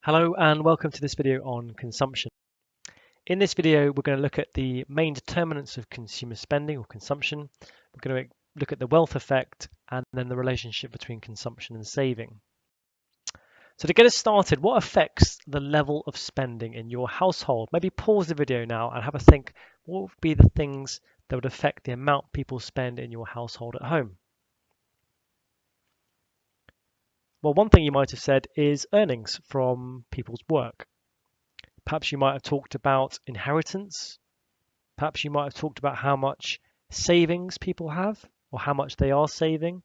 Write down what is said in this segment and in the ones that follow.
Hello and welcome to this video on consumption. In this video, we're going to look at the main determinants of consumer spending or consumption. We're going to look at the wealth effect and then the relationship between consumption and saving. So to get us started, what affects the level of spending in your household? Maybe pause the video now and have a think, what would be the things that would affect the amount people spend in your household at home? Well, one thing you might have said is earnings from people's work. Perhaps you might have talked about inheritance. Perhaps you might have talked about how much savings people have or how much they are saving.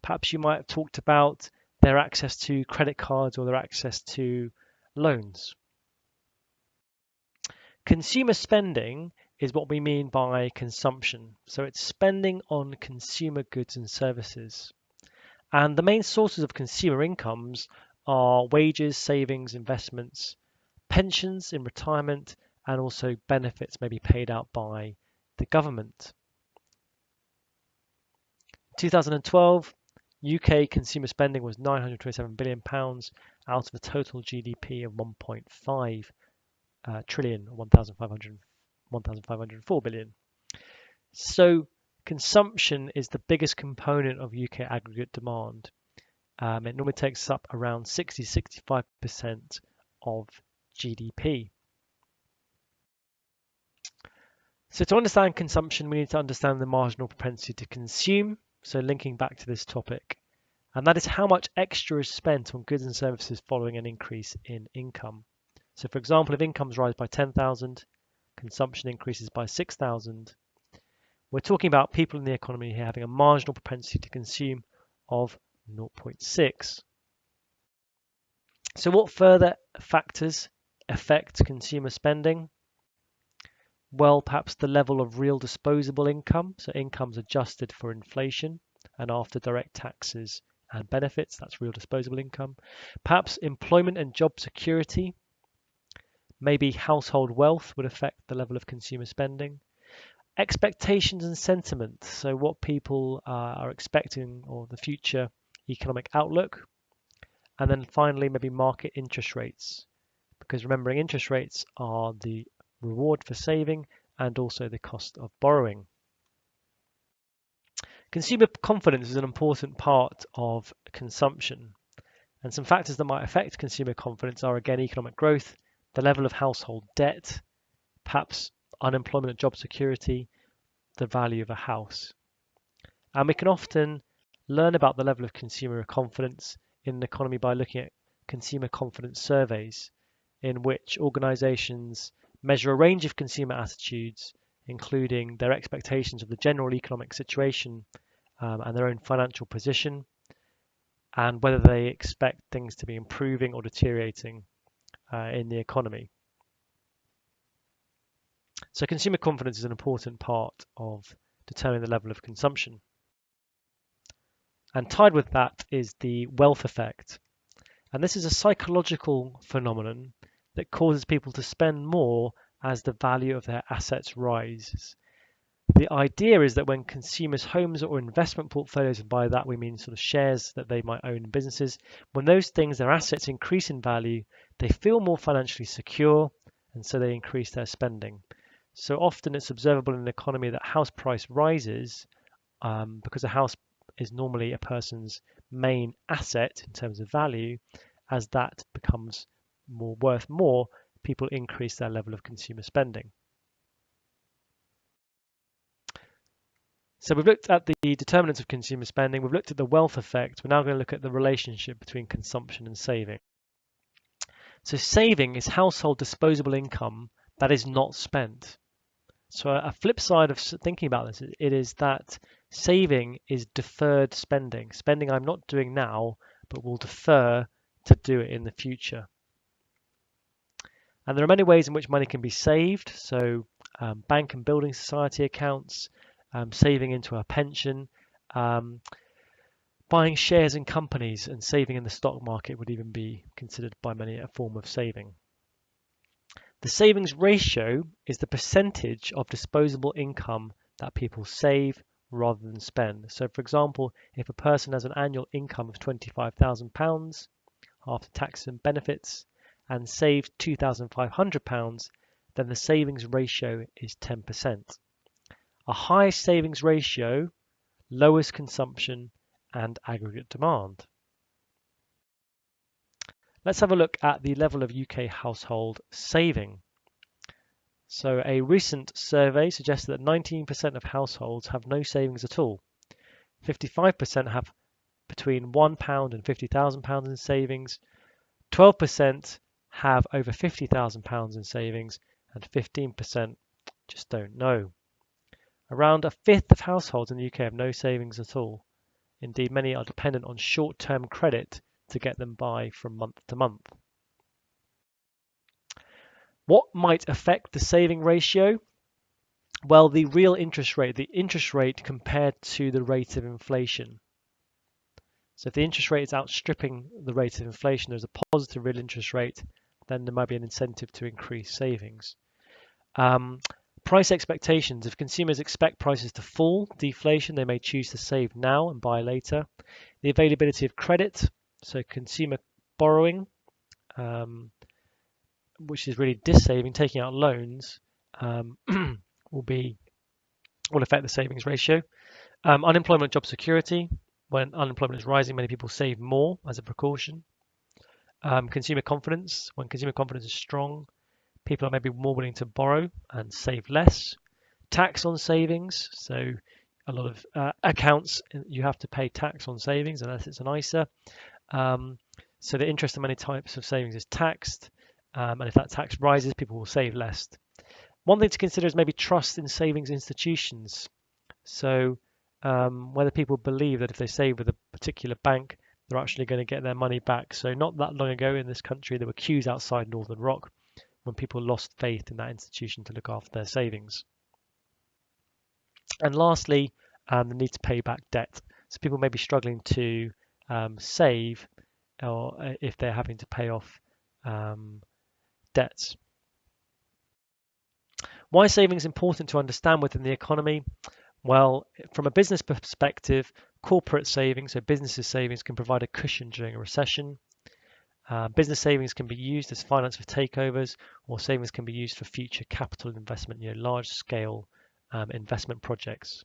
Perhaps you might have talked about their access to credit cards or their access to loans. Consumer spending is what we mean by consumption. So it's spending on consumer goods and services. And the main sources of consumer incomes are wages, savings, investments, pensions in retirement, and also benefits may be paid out by the government. 2012, UK consumer spending was £927 billion out of a total GDP of 1.5 trillion, 1,504 billion. So consumption is the biggest component of UK aggregate demand. It normally takes up around 60-65% of GDP. So to understand consumption, we need to understand the marginal propensity to consume. So linking back to this topic, and that is how much extra is spent on goods and services following an increase in income. So for example, if incomes rise by 10,000, consumption increases by 6,000. We're talking about people in the economy here having a marginal propensity to consume of 0.6. So what further factors affect consumer spending? Well, perhaps the level of real disposable income, so incomes adjusted for inflation and after direct taxes and benefits, that's real disposable income. Perhaps employment and job security, maybe household wealth would affect the level of consumer spending. Expectations and sentiment, so what people are expecting or the future economic outlook. And then finally, maybe market interest rates, because remembering interest rates are the reward for saving and also the cost of borrowing. Consumer confidence is an important part of consumption, and some factors that might affect consumer confidence are again economic growth, the level of household debt, perhaps unemployment and job security, the value of a house. And we can often learn about the level of consumer confidence in an economy by looking at consumer confidence surveys, in which organizations measure a range of consumer attitudes, including their expectations of the general economic situation and their own financial position, and whether they expect things to be improving or deteriorating in the economy. So consumer confidence is an important part of determining the level of consumption. And tied with that is the wealth effect. And this is a psychological phenomenon that causes people to spend more as the value of their assets rises. The idea is that when consumers' homes or investment portfolios, and by that we mean sort of shares that they might own in businesses, when those things, their assets increase in value, they feel more financially secure, and so they increase their spending. So often it's observable in an economy that house price rises because a house is normally a person's main asset in terms of value. As that becomes worth more, people increase their level of consumer spending. So we've looked at the determinants of consumer spending, we've looked at the wealth effect, we're now going to look at the relationship between consumption and saving. So saving is household disposable income that is not spent. So a flip side of thinking about this, it is that saving is deferred spending, spending I'm not doing now, but will defer to do it in the future. And there are many ways in which money can be saved. So bank and building society accounts, saving into a pension, buying shares in companies and saving in the stock market would even be considered by many a form of saving. The savings ratio is the percentage of disposable income that people save rather than spend. So for example, if a person has an annual income of £25,000 after tax and benefits, and saved £2,500, then the savings ratio is 10%. A high savings ratio lowers consumption and aggregate demand. Let's have a look at the level of UK household saving. So a recent survey suggested that 19% of households have no savings at all. 55% have between £1 and £50,000 in savings. 12% have over £50,000 in savings, and 15% just don't know. Around a fifth of households in the UK have no savings at all. Indeed, many are dependent on short-term credit to get them by from month to month. What might affect the saving ratio? Well, the real interest rate, the interest rate compared to the rate of inflation. So if the interest rate is outstripping the rate of inflation, there's a positive real interest rate, then there might be an incentive to increase savings. Price expectations. If consumers expect prices to fall, deflation, they may choose to save now and buy later. The availability of credit, so consumer borrowing, which is really dissaving, taking out loans, will affect the savings ratio. Unemployment, job security. When unemployment is rising, many people save more as a precaution. Consumer confidence. When consumer confidence is strong, people are maybe more willing to borrow and save less. Tax on savings. So a lot of accounts, you have to pay tax on savings unless it's an ISA. So the interest in many types of savings is taxed. And if that tax rises, people will save less. One thing to consider is maybe trust in savings institutions. So whether people believe that if they save with a particular bank, they're actually going to get their money back. So not that long ago in this country, there were queues outside Northern Rock when people lost faith in that institution to look after their savings. And lastly, the need to pay back debt. So people may be struggling to save, or if they're having to pay off debts. Why is savings important to understand within the economy? Well, from a business perspective, corporate savings, so businesses' savings, can provide a cushion during a recession. Business savings can be used as finance for takeovers, or savings can be used for future capital investment, large-scale investment projects.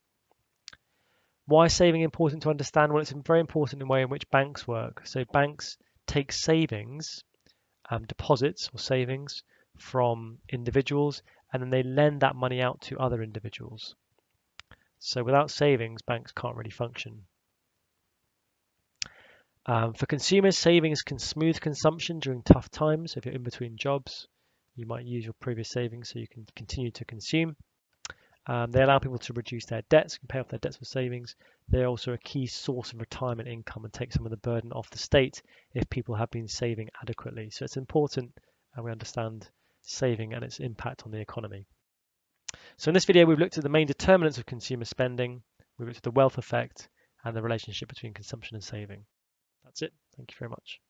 Why is saving important to understand? Well, it's very important in the way in which banks work. So banks take savings, deposits or savings from individuals, and then they lend that money out to other individuals. So without savings, banks can't really function. For consumers, savings can smooth consumption during tough times. If you're in between jobs, you might use your previous savings so you can continue to consume. They allow people to reduce their debts and pay off their debts with savings. They're also a key source of retirement income and take some of the burden off the state if people have been saving adequately. So it's important we understand saving and its impact on the economy. So in this video, we've looked at the main determinants of consumer spending. We've looked at the wealth effect and the relationship between consumption and saving. That's it. Thank you very much.